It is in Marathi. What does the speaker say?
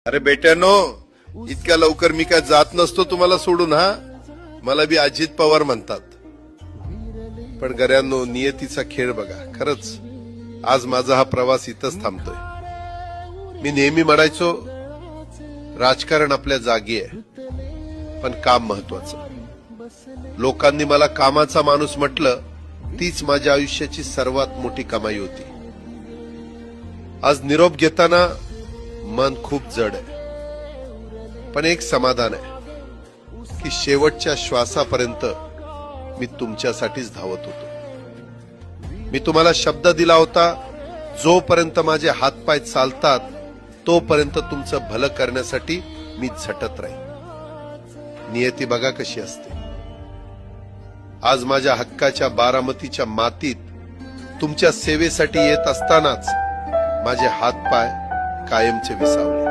अरे बेट्यानो, इतक्या लवकर मी काय जात नसतो तुम्हाला सोडून. हा, मला बी अजित पवार म्हणतात. पण गऱ्यांनो, नियतीचा खेळ बघा. खरंच आज माझा हा प्रवास इथंच थांबतोय. मी नेहमी म्हणायचो राजकारण आपल्या जागी आहे, पण काम महत्वाचं. लोकांनी मला कामाचा माणूस म्हटलं, तीच माझ्या आयुष्याची सर्वात मोठी कमाई होती. आज निरोप घेताना मन खूप जड आहे, पण एक समाधान आहे की शेवटच्या श्वासापर्यंत मी तुमच्यासाठीच धावत होतो. मी तुम्हाला शब्द दिला होता, जोपर्यंत माझे हातपाय चालतात तोपर्यंत तुमचं भलं करण्यासाठी मी झटत राहीन. नियती बघा कशी असते. आज माझ्या हक्काच्या बारामतीच्या मातीत तुमच्या सेवेसाठी येत असतानाच माझे हातपाय कायमचे विसावले.